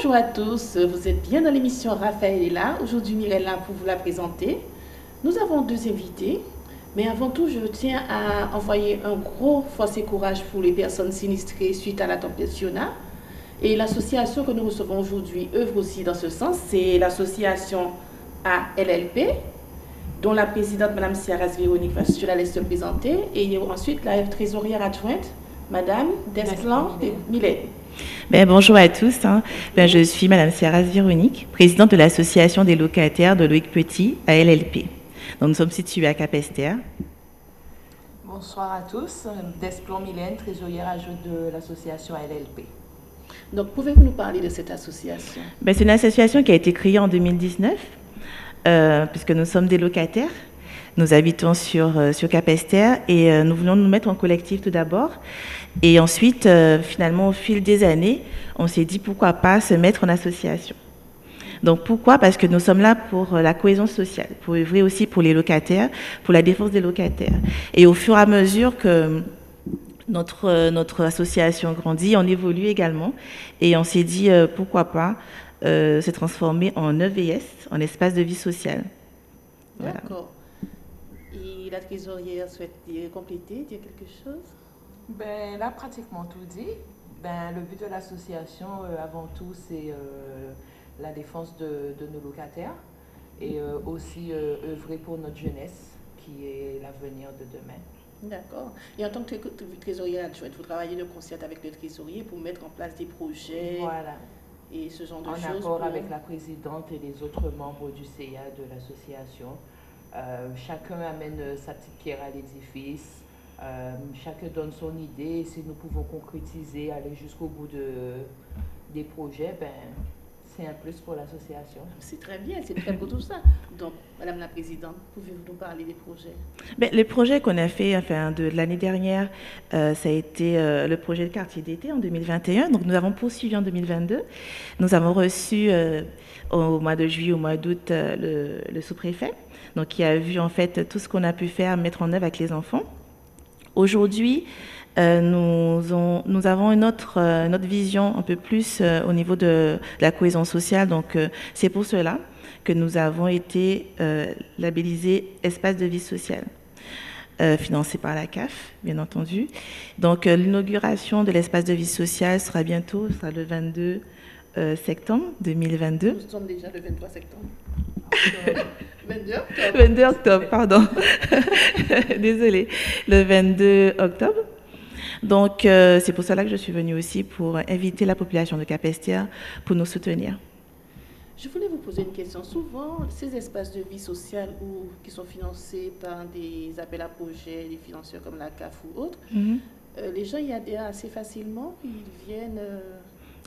Bonjour à tous, vous êtes bien dans l'émission Raphaël est là. Aujourd'hui, Mireille est là pour vous la présenter. Nous avons deux invités, mais avant tout, je tiens à envoyer un gros force et courage pour les personnes sinistrées suite à la tempête Fiona. Et l'association que nous recevons aujourd'hui œuvre aussi dans ce sens, c'est l'association ALLP, dont la présidente, Mme Ciaras Véronique, je la laisse se présenter, et ensuite la trésorière adjointe, Mme Desplan Millet. Bonjour à tous, je suis Mme Ciaras Véronique, présidente de l'association des locataires de Loïc Petit à LLP. Donc, nous sommes situés à Capesterre. Bonsoir à tous, Desplan Mylène, trésorière adjointe de l'association LLP. Donc, pouvez-vous nous parler de cette association? C'est une association qui a été créée en 2019, puisque nous sommes des locataires. Nous habitons sur Capesterre et nous voulons nous mettre en collectif tout d'abord. Et ensuite, finalement, au fil des années, on s'est dit pourquoi pas se mettre en association. Donc pourquoi? Parce que nous sommes là pour la cohésion sociale, pour œuvrer aussi pour les locataires, pour la défense des locataires. Et au fur et à mesure que notre association grandit, on évolue également. Et on s'est dit pourquoi pas se transformer en EVS, en espace de vie sociale. Voilà. D'accord. Et la trésorière souhaite compléter, dire quelque chose? Là, pratiquement tout dit. Le but de l'association, avant tout, c'est la défense de nos locataires et aussi œuvrer pour notre jeunesse, qui est l'avenir de demain. D'accord. Et en tant que trésorière adjointe, vous travaillez de concert avec le trésorier pour mettre en place des projets, voilà, et ce genre de choses. En accord avec la présidente et les autres membres du CA de l'association. Chacun amène sa petite pierre à l'édifice. Chacun donne son idée. Si nous pouvons concrétiser, aller jusqu'au bout des projets, c'est un plus pour l'association. C'est très bien, c'est très beau tout ça. Donc, Madame la Présidente, pouvez-vous nous parler des projets? Les projets qu'on a fait de l'année dernière, ça a été le projet de quartier d'été en 2021. Donc, nous avons poursuivi en 2022. Nous avons reçu au mois de juillet, au mois d'août, le sous-préfet, donc qui a vu en fait tout ce qu'on a pu faire, mettre en œuvre avec les enfants. Aujourd'hui, nous avons une autre vision un peu plus au niveau de la cohésion sociale. Donc, c'est pour cela que nous avons été labellisés espace de vie sociale, financé par la CAF, bien entendu. Donc, l'inauguration de l'espace de vie sociale sera bientôt, sera le 22 septembre 2022. Nous sommes déjà le 23 septembre. 22 octobre, pardon. Désolée. Le 22 octobre. Donc, c'est pour cela que je suis venue aussi pour inviter la population de Capesterre pour nous soutenir. Je voulais vous poser une question. Souvent, ces espaces de vie sociale qui sont financés par des appels à projets, des financeurs comme la CAF ou autres, les gens y adhèrent assez facilement. Ils viennent...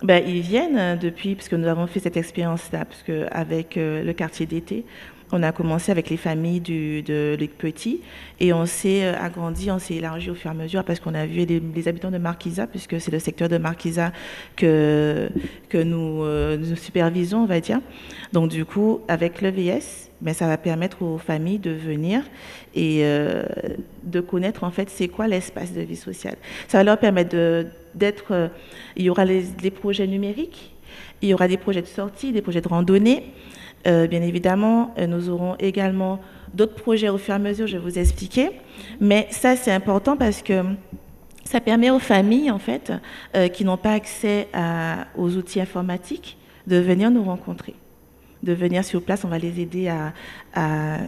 Ils viennent depuis, puisque nous avons fait cette expérience-là, puisque avec le quartier d'été, on a commencé avec les familles de Loïc Petit et on s'est agrandi, on s'est élargi au fur et à mesure parce qu'on a vu les habitants de Marquisa, puisque c'est le secteur de Marquisa que nous supervisons, on va dire. Donc du coup, avec l'EVS, ça va permettre aux familles de venir et de connaître en fait c'est quoi l'espace de vie sociale. Ça va leur permettre d'être... il y aura les projets numériques, il y aura des projets de sortie, des projets de randonnée. Bien évidemment, nous aurons également d'autres projets au fur et à mesure, je vais vous expliquer. Mais ça, c'est important parce que ça permet aux familles, en fait, qui n'ont pas accès aux outils informatiques, de venir nous rencontrer. De venir sur place, on va les aider à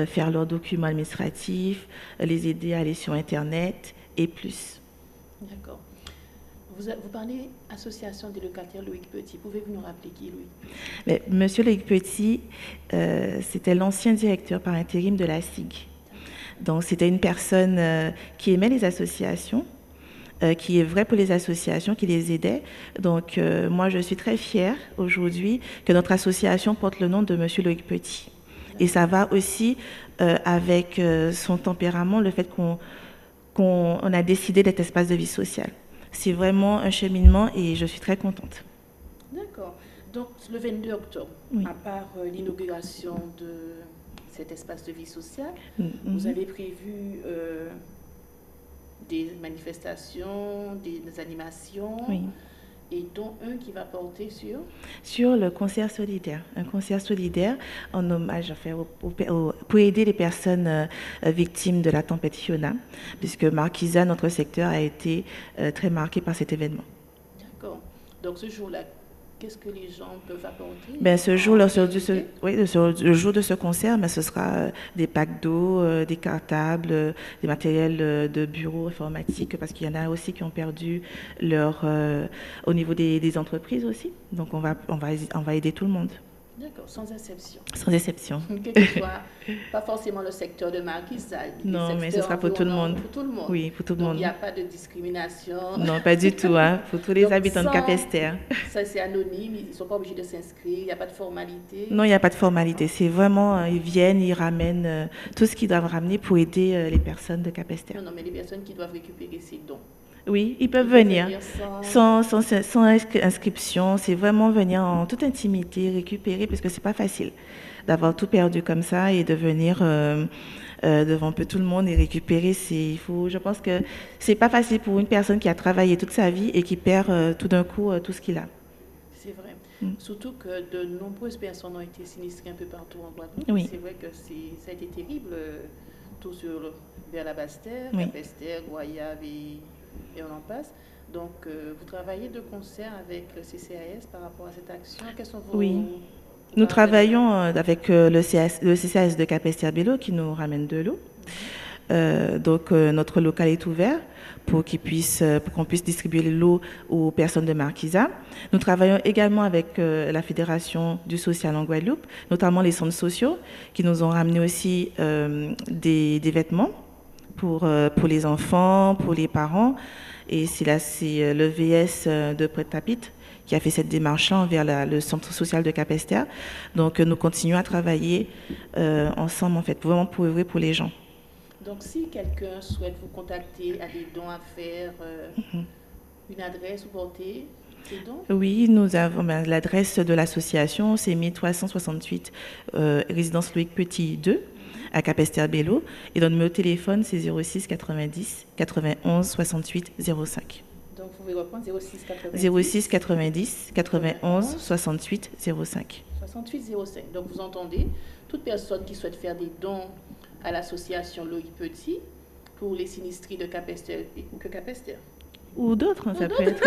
faire leurs documents administratifs, les aider à aller sur Internet et plus. D'accord. Vous parlez association des locataires Loïc Petit. Pouvez-vous nous rappeler qui est Loïc? Monsieur Loïc Petit, c'était l'ancien directeur par intérim de la SIG. Donc, c'était une personne qui aimait les associations, qui est vrai pour les associations, qui les aidait. Donc, moi, je suis très fière aujourd'hui que notre association porte le nom de Monsieur Loïc Petit. Et ça va aussi avec son tempérament, le fait qu'on a décidé d'être espace de vie sociale. C'est vraiment un cheminement et je suis très contente. D'accord. Donc, le 22 octobre, oui, à part l'inauguration de cet espace de vie sociale, vous avez prévu des manifestations, des animations. Oui. et dont un qui va porter sur le concert solidaire. Un concert solidaire en hommage pour aider les personnes victimes de la tempête Fiona, puisque Marquisa, notre secteur, a été très marqué par cet événement. D'accord. Donc ce jour-là, qu'est-ce que les gens peuvent apporter? Ce jour, le jour de ce concert, ce sera des packs d'eau, des cartables, des matériels de bureau informatique, parce qu'il y en a aussi qui ont perdu au niveau des entreprises aussi. Donc on va aider tout le monde. D'accord, sans exception. Sans exception. Quel que soit, pas forcément le secteur de Marquisa. Non, mais ce sera pour tout le monde. Pour tout le monde. Oui, pour tout le monde. Il n'y a pas de discrimination. Non, pas du tout. Pour tous les habitants de Capesterre. Ça, c'est anonyme. Ils ne sont pas obligés de s'inscrire. Il n'y a pas de formalité. Non, il n'y a pas de formalité. C'est vraiment, ils viennent, ils ramènent tout ce qu'ils doivent ramener pour aider les personnes de Capesterre. Non, mais les personnes qui doivent récupérer ces dons. Oui, ils peuvent venir sans inscription. C'est vraiment venir en toute intimité, récupérer, parce que c'est pas facile d'avoir tout perdu comme ça et de venir devant un peu tout le monde et récupérer. Je pense que c'est pas facile pour une personne qui a travaillé toute sa vie et qui perd tout d'un coup tout ce qu'il a. C'est vrai. Surtout que de nombreuses personnes ont été sinistrées un peu partout en Guadeloupe. Oui. C'est vrai que ça a été terrible, tout vers la Basse-Terre, Oui. Capesterre, Goyave et on en passe. Donc, vous travaillez de concert avec le CCAS par rapport à cette action. Quels sont vos... Oui. Nous travaillons avec le CCAS de Capesterre-Bello qui nous ramène de l'eau. Donc, notre local est ouvert pour qu'on puisse distribuer l'eau aux personnes de Marquisa. Nous travaillons également avec la Fédération du social en Guadeloupe, notamment les centres sociaux qui nous ont ramené aussi des vêtements pour les enfants, pour les parents. Et c'est le VS de Prêt-à-Pit qui a fait cette démarche envers le centre social de Capesterre. Donc, nous continuons à travailler ensemble, en fait, vraiment pour œuvrer pour les gens. Donc, si quelqu'un souhaite vous contacter, a des dons à faire, une adresse ou porter ces dons? Oui, nous avons l'adresse de l'association, c'est 1368 résidence Loïc Petit 2 à Capesterre-Bello. Et notre numéro de téléphone, c'est 06 90 91 68 05. Donc, vous pouvez reprendre 06 90 91 68 05. 68 05. Donc, vous entendez, toute personne qui souhaite faire des dons à l'association Loïc Petit pour les sinistrés de Capesterre que Capesterre. Ou d'autres, ça peut être.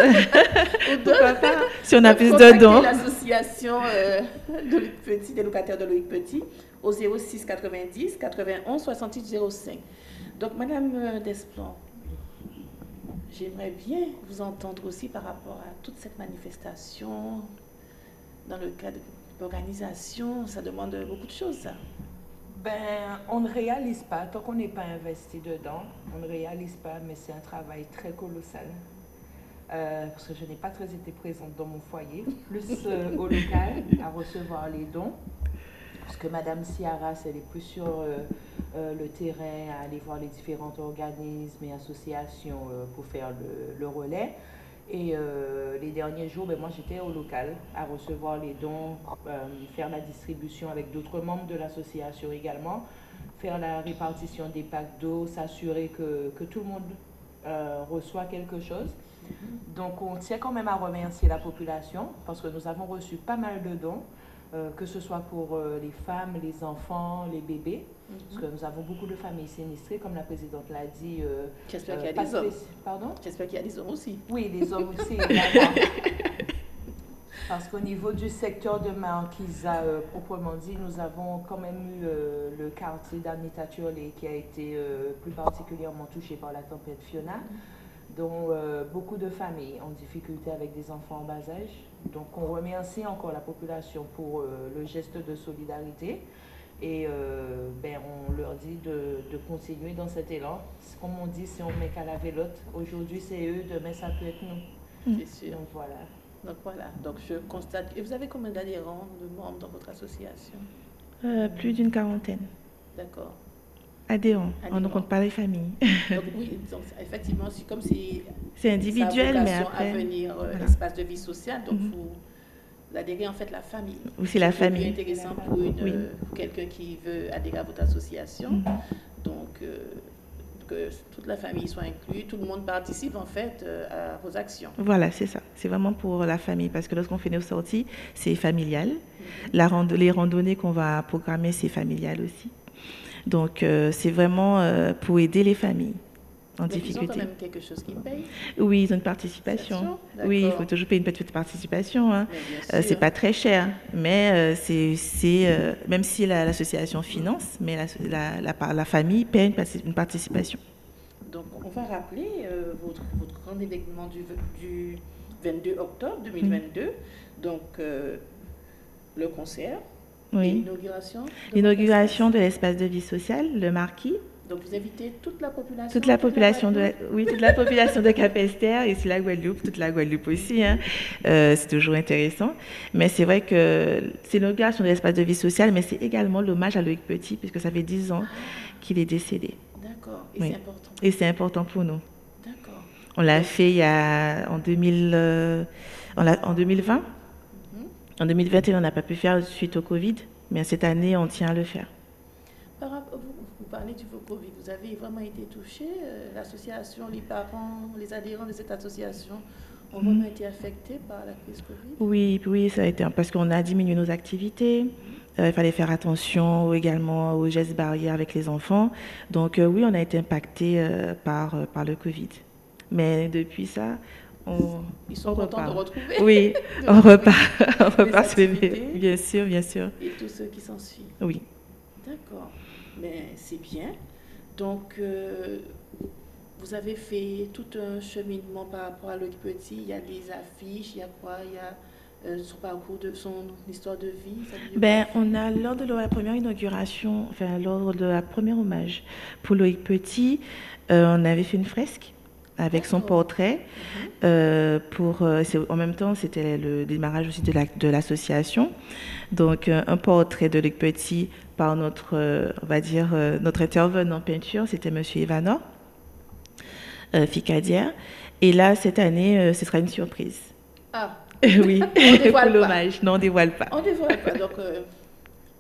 Ou d'autres. Si on a plus de dons. L'association de Loïc Petit, des locataires de Loïc Petit, au 06 90 91 68 05. Donc, Madame Desplan, j'aimerais bien vous entendre aussi par rapport à toute cette manifestation dans le cadre de l'organisation. Ça demande beaucoup de choses, ça. On ne réalise pas, tant qu'on n'est pas investi dedans, on ne réalise pas, mais c'est un travail très colossal. Parce que je n'ai pas très été présente dans mon foyer, plus au local, à recevoir les dons. Parce que Madame Ciaras, elle est plus sur le terrain, à aller voir les différents organismes et associations pour faire le relais. Et les derniers jours, moi j'étais au local à recevoir les dons, faire la distribution avec d'autres membres de l'association également, faire la répartition des packs d'eau, s'assurer que tout le monde reçoit quelque chose. Donc on tient quand même à remercier la population parce que nous avons reçu pas mal de dons, que ce soit pour les femmes, les enfants, les bébés. Parce que nous avons beaucoup de familles sinistrées, comme la présidente l'a dit. J'espère qu'il y a des hommes. Pardon? J'espère qu'il y a des hommes aussi. Oui, des hommes aussi, également. Parce qu'au niveau du secteur de Marquisa, proprement dit, nous avons quand même eu le quartier d'Anita-Turley qui a été plus particulièrement touché par la tempête Fiona, dont beaucoup de familles en difficulté avec des enfants en bas âge. Donc on remercie encore la population pour le geste de solidarité. Et on leur dit de continuer dans cet élan. Comme on dit, si on met qu'à la vélote, aujourd'hui c'est eux, demain ça peut être nous. C'est sûr. Donc voilà. Donc je constate. Et vous avez combien d'adhérents, de membres dans votre association? Plus d'une quarantaine. D'accord. Adhérents. On ne compte pas les familles. Donc oui, donc, effectivement, c'est comme si c'est individuel, mais après. à venir l'espace de vie sociale, donc vous adhérez en fait la famille. Oui, c'est la famille. C'est intéressant pour quelqu'un qui veut adhérer à votre association. Donc que toute la famille soit inclue, tout le monde participe en fait à vos actions. Voilà, c'est ça. C'est vraiment pour la famille parce que lorsqu'on fait nos sorties, c'est familial. Les randonnées qu'on va programmer, c'est familial aussi. Donc, c'est vraiment pour aider les familles en difficulté. Ils ont quand même quelque chose qui paye. Oui, ils ont une participation. Oui, il faut toujours payer une petite participation. Hein. C'est pas très cher, mais même si l'association finance, mais la famille paie une participation. Donc, on va rappeler votre grand événement du 22 octobre 2022. Donc, le concert, l'inauguration. L'inauguration de l'espace de vie sociale, le Marquis. Donc, vous invitez toute la population. Toute la population de Cap-Esther et c'est la Guadeloupe, toute la Guadeloupe aussi. Hein. C'est toujours intéressant. Mais c'est vrai que c'est l'inauguration de l'espace de vie sociale, mais c'est également l'hommage à Loïc Petit, puisque ça fait 10 ans qu'il est décédé. D'accord. Et c'est important. Et c'est important pour nous. D'accord. On l'a fait en 2020. En 2021, on n'a pas pu faire suite au Covid, mais cette année, on tient à le faire. Vous parlez du Covid, vous avez vraiment été touché, l'association, les parents, les adhérents de cette association ont vraiment été affectés par la crise Covid? Oui, ça a été parce qu'on a diminué nos activités. Il fallait faire attention également aux gestes barrières avec les enfants. Donc oui, on a été impacté par le Covid. Mais depuis ça, ils sont contents de retrouver. Oui, on repart sur les bien sûr. Et tous ceux qui s'en suivent. Oui. D'accord. Mais c'est bien. Donc, vous avez fait tout un cheminement par rapport à Loïc Petit. Il y a des affiches, il y a quoi? Il y a son parcours, son histoire de vie. On a, lors de la première inauguration, enfin, lors de la première hommage pour Loïc Petit, on avait fait une fresque avec son portrait. En même temps, c'était le démarrage aussi de l'association. Donc, un portrait de Loïc Petit par notre intervenant en peinture, c'était M. Ivanor, Ficadière. Et là, cette année, ce sera une surprise. Ah. Oui, pour l'hommage. Non, on ne dévoile pas. On ne dévoile pas. Donc,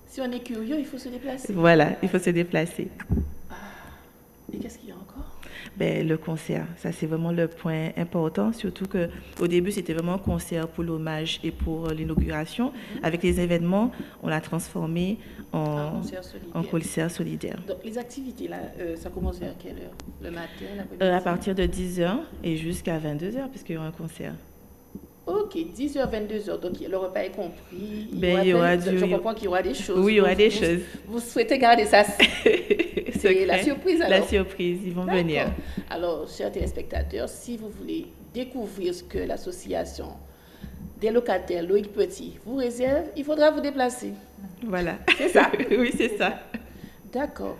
si on est curieux, il faut se déplacer. Voilà, il faut se déplacer. Et qu'est-ce qu'il y a encore? Le concert, ça c'est vraiment le point important, surtout qu'au début c'était vraiment un concert pour l'hommage et pour l'inauguration. Avec les événements, on l'a transformé en concert solidaire. Donc les activités, là, ça commence vers quelle heure? Le matin, l'après-midi? À partir de 10h et jusqu'à 22h, puisqu'il y aura un concert. Ok, 10h, 22h, donc le repas est compris. Je comprends qu'il y aura des choses. Oui, il y aura des choses. Vous souhaitez garder ça? C'est la surprise alors? La surprise, ils vont venir. Alors, chers téléspectateurs, si vous voulez découvrir ce que l'association des locataires Loïc Petit vous réserve, il faudra vous déplacer. Voilà. C'est ça? Oui, c'est ça. D'accord.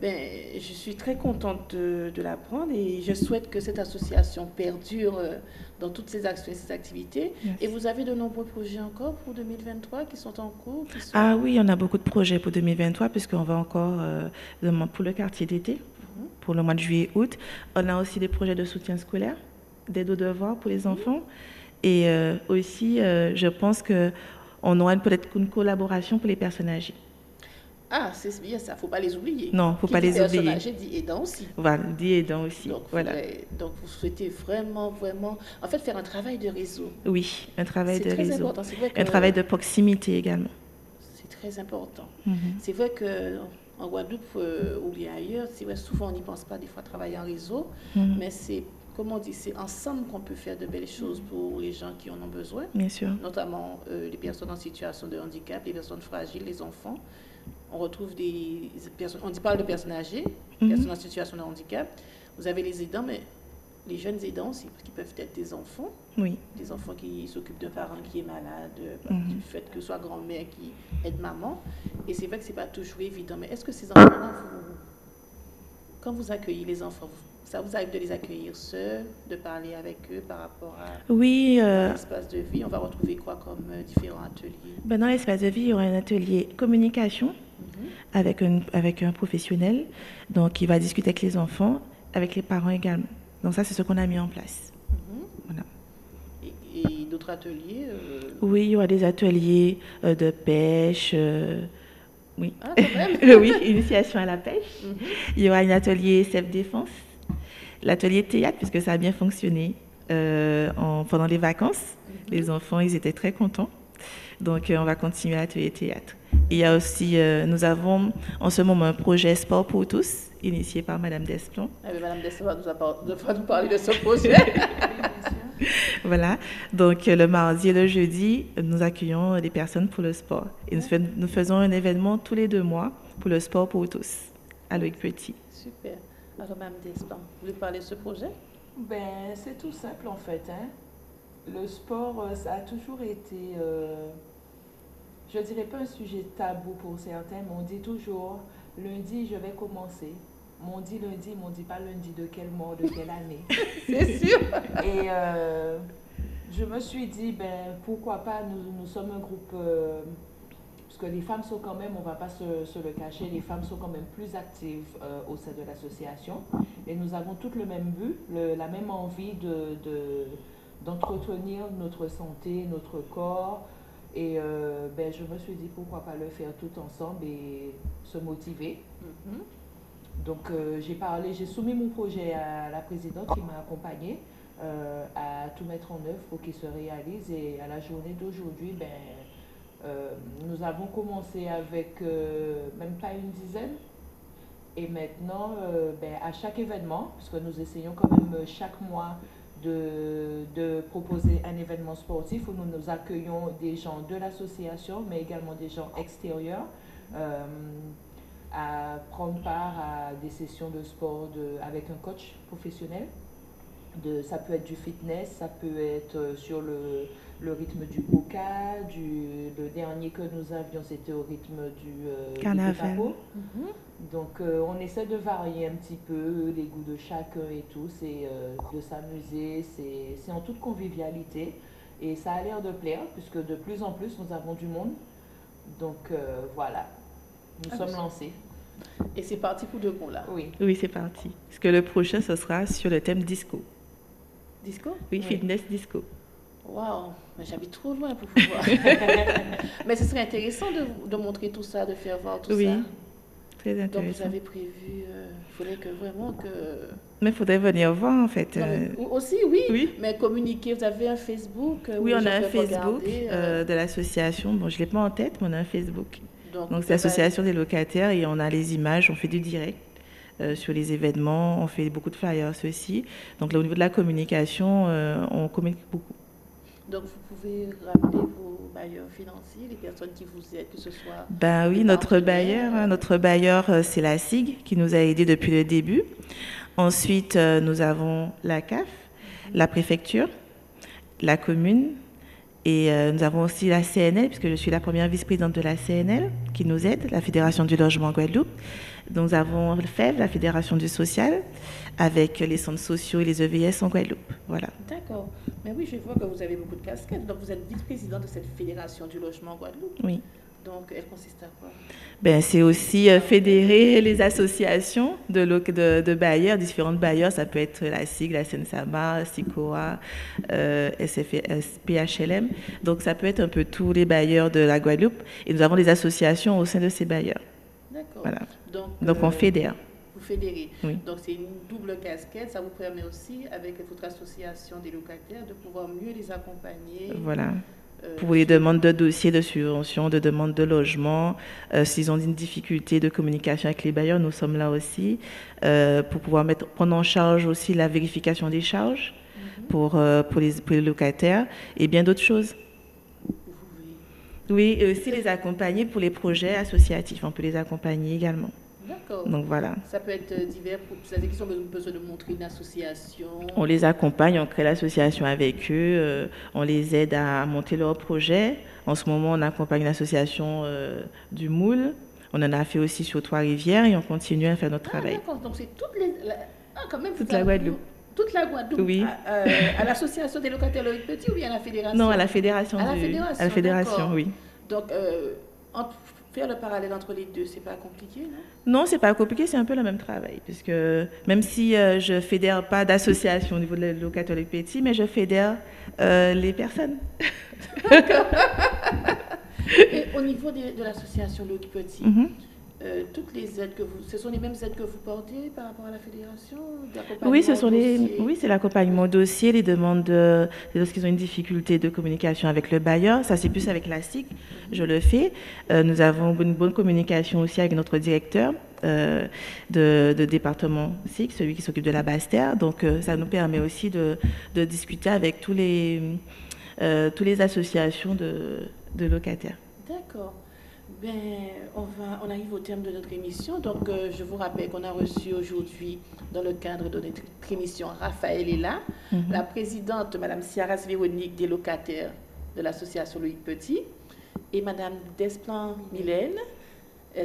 Je suis très contente de l'apprendre et je souhaite que cette association perdure dans toutes ses actions et ses activités. Merci. Et vous avez de nombreux projets encore pour 2023 qui sont en cours? Ah oui, on a beaucoup de projets pour 2023 puisqu'on va encore pour le quartier d'été, pour le mois de juillet-août. On a aussi des projets de soutien scolaire, d'aide aux devoirs pour les enfants. Et aussi, je pense qu'on aura peut-être une collaboration pour les personnes âgées. Ah, c'est bien ça, il ne faut pas les oublier. Non, il ne faut pas les oublier. J'ai dit aidant aussi. Voilà, dit aidant aussi. Donc, voilà. Donc, vous souhaitez vraiment, en fait, faire un travail de réseau. Oui, un travail de réseau. C'est très important. C'est vrai que un travail de proximité également. C'est très important. C'est vrai qu'en Guadeloupe ou bien ailleurs, c'est vrai, souvent on n'y pense pas des fois travailler en réseau, mais c'est, comme on dit, c'est ensemble qu'on peut faire de belles choses pour les gens qui en ont besoin. Bien sûr. Notamment les personnes en situation de handicap, les personnes fragiles, les enfants. On retrouve des personnes, on parle de personnes âgées, personnes en situation de handicap. Vous avez les aidants, mais les jeunes aidants aussi, qui peuvent être des enfants. Oui. Des enfants qui s'occupent d'un parent qui est malade, du fait que ce soit grand-mère qui aide maman. Et c'est vrai que ce n'est pas toujours évident. Mais est-ce que ces enfants-là, quand vous accueillez les enfants, ça vous arrive de les accueillir seuls, de parler avec eux par rapport à l'espace de vie? On va retrouver quoi comme différents ateliers? Dans l'espace de vie, il y aura un atelier communication avec un professionnel, donc il va discuter avec les enfants, avec les parents également. Donc ça, c'est ce qu'on a mis en place. Voilà. Et d'autres ateliers Oui, il y aura des ateliers de pêche, Oui. Ah, quand même. Oui, initiation à la pêche. Il y aura un atelier self-défense, l'atelier théâtre, puisque ça a bien fonctionné pendant les vacances. Les enfants, ils étaient très contents. Donc, on va continuer l'atelier théâtre. Il y a aussi, nous avons en ce moment un projet Sport pour tous, initié par Madame Desplomb. Ah, mais Madame Desplomb va nous parler de ce projet. Voilà. Donc, le mardi et le jeudi, nous accueillons des personnes pour le sport. Et nous faisons un événement tous les 2 mois pour le sport pour tous, à Loïc Petit. Super. Alors, Madame Desplomb, vous voulez parler de ce projet? Ben, c'est tout simple en fait. Hein. Le sport, ça a toujours été, je ne dirais pas un sujet tabou pour certains, mais on dit toujours, lundi, je vais commencer. M'on dit lundi, m'on dit pas lundi de quel mois, de quelle année. C'est sûr. Et je me suis dit, ben, pourquoi pas, nous sommes un groupe, parce que les femmes sont quand même, on ne va pas se le cacher, les femmes sont quand même plus actives au sein de l'association. Et nous avons toutes le même but, la même envie d'entretenir notre santé, notre corps. Et ben, je me suis dit, pourquoi pas le faire tout ensemble et se motiver. Donc j'ai soumis mon projet à la présidente qui m'a accompagnée à tout mettre en œuvre pour qu'il se réalise. Et à la journée d'aujourd'hui, ben, nous avons commencé avec même pas une dizaine. Et maintenant, ben, à chaque événement, parce que nous essayons quand même chaque mois de proposer un événement sportif où nous accueillons des gens de l'association, mais également des gens extérieurs. À prendre part à des sessions de sport avec un coach professionnel. Ça peut être du fitness, ça peut être sur le rythme du boca, le dernier que nous avions, c'était au rythme du carnaval. Donc on essaie de varier un petit peu les goûts de chacun et tout, c'est de s'amuser, c'est en toute convivialité et ça a l'air de plaire puisque de plus en plus nous avons du monde. Donc voilà. Nous sommes lancés. Et c'est parti pour de bon là. Oui, c'est parti. Parce que le prochain, ce sera sur le thème disco. Disco? Oui, fitness disco. Waouh, j'habite trop loin pour pouvoir. Mais ce serait intéressant de montrer tout ça, de faire voir tout ça. Oui, très intéressant. Donc vous avez prévu, il faudrait que vraiment que... Mais il faudrait venir voir en fait. Non, aussi, oui, mais communiquer, vous avez un Facebook? Oui, on a un Facebook de l'association. Bon, je ne l'ai pas en tête, mais on a un Facebook. Donc c'est l'association des locataires et on a les images, on fait du direct sur les événements, on fait beaucoup de flyers aussi. Donc là, au niveau de la communication, on communique beaucoup. Donc vous pouvez rappeler vos bailleurs financiers, les personnes qui vous aident, que ce soit... Ben oui, notre bailleur, c'est la SIG qui nous a aidés depuis le début. Ensuite, nous avons la CAF, la préfecture, la commune. Et nous avons aussi la CNL, puisque je suis la première vice-présidente de la CNL, qui nous aide, la Fédération du logement en Guadeloupe. Donc, nous avons le FEV, la Fédération du social, avec les centres sociaux et les EVS en Guadeloupe. Voilà. D'accord. Mais oui, je vois que vous avez beaucoup de casquettes. Donc, vous êtes vice-présidente de cette Fédération du logement en Guadeloupe. Oui. Donc, elle consiste à quoi? Ben, c'est aussi fédérer les associations de bailleurs, différentes bailleurs. Ça peut être la SIG, la SNSAMA, SICOA, PHLM. Donc, ça peut être un peu tous les bailleurs de la Guadeloupe. Et nous avons des associations au sein de ces bailleurs. D'accord. Voilà. Donc on fédère. Vous fédérez. Oui. Donc, c'est une double casquette. Ça vous permet aussi, avec votre association des locataires, de pouvoir mieux les accompagner. Voilà. Pour les demandes de dossiers de subvention, de demandes de logement, s'ils ont une difficulté de communication avec les bailleurs, nous sommes là aussi pour pouvoir prendre en charge aussi la vérification des charges pour les locataires et bien d'autres choses. Oui, et aussi les accompagner pour les projets associatifs. On peut les accompagner également. D'accord. Donc voilà. Ça peut être divers pour ceux qui ont besoin de montrer une association. On les accompagne, on crée l'association avec eux, on les aide à monter leur projet. En ce moment, on accompagne l'association du Moule. On en a fait aussi sur Trois-Rivières et on continue à faire notre travail. D'accord, donc c'est toute la Guadeloupe. Toute la Guadeloupe. Oui. À l'association des locataires Loïc Petit ou bien à la fédération? Non, à la fédération. À la fédération, oui. Donc, faire le parallèle entre les deux, c'est pas compliqué, non? Non, c'est pas compliqué, c'est un peu le même travail. Puisque même si je fédère pas d'association au niveau de locataires Loïc Petit, mais je fédère les personnes. Et au niveau de l'association Loïc Petit, Mhm. toutes les aides que ce sont les mêmes aides que vous portez par rapport à la fédération Oui, ce d'accompagnement sont au dossier? oui, c'est l'accompagnement au dossier, les demandes lorsqu'ils ont une difficulté de communication avec le bailleur. Ça, c'est plus avec la SIC, je le fais. Nous avons une bonne communication aussi avec notre directeur de département SIC, celui qui s'occupe de la Basse-Terre. Donc, ça nous permet aussi de discuter avec tous les associations de locataires. D'accord. Ben, on arrive au terme de notre émission. Donc, je vous rappelle qu'on a reçu aujourd'hui, dans le cadre de notre émission, Raphaël est là, la présidente, Madame Ciaras Véronique, des locataires de l'association Loïc Petit, et Madame Desplan Mylène,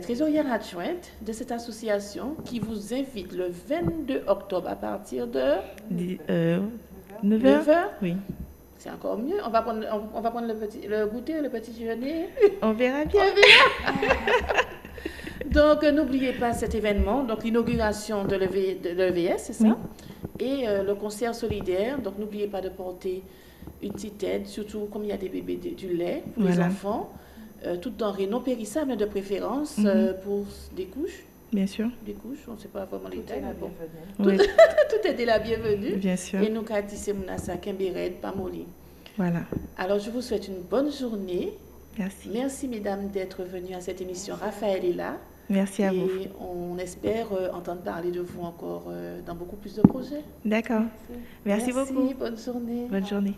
trésorière adjointe de cette association, qui vous invite le 22 octobre à partir de 9h 9h. Oui. C'est encore mieux. On va prendre le goûter, le petit déjeuner. On verra bien. Donc, n'oubliez pas cet événement, donc l'inauguration de l'EVS, c'est ça? Oui. Et le concert solidaire. Donc, n'oubliez pas de porter une petite aide, surtout comme il y a des bébés, du lait pour les enfants, toutes denrées non périssables de préférence pour des couches. Bien sûr. Des couches, on ne sait pas vraiment les tailles. Oui. Tout était la bienvenue. Bien sûr. Et nous, Katissé Mounassa, Kembered, Pamoli. Voilà. Alors, je vous souhaite une bonne journée. Merci. Merci, mesdames, d'être venues à cette émission. Raphaël est là. Merci à vous. Et on espère entendre parler de vous encore dans beaucoup plus de projets. D'accord. Merci beaucoup. Bonne journée. Bonne journée.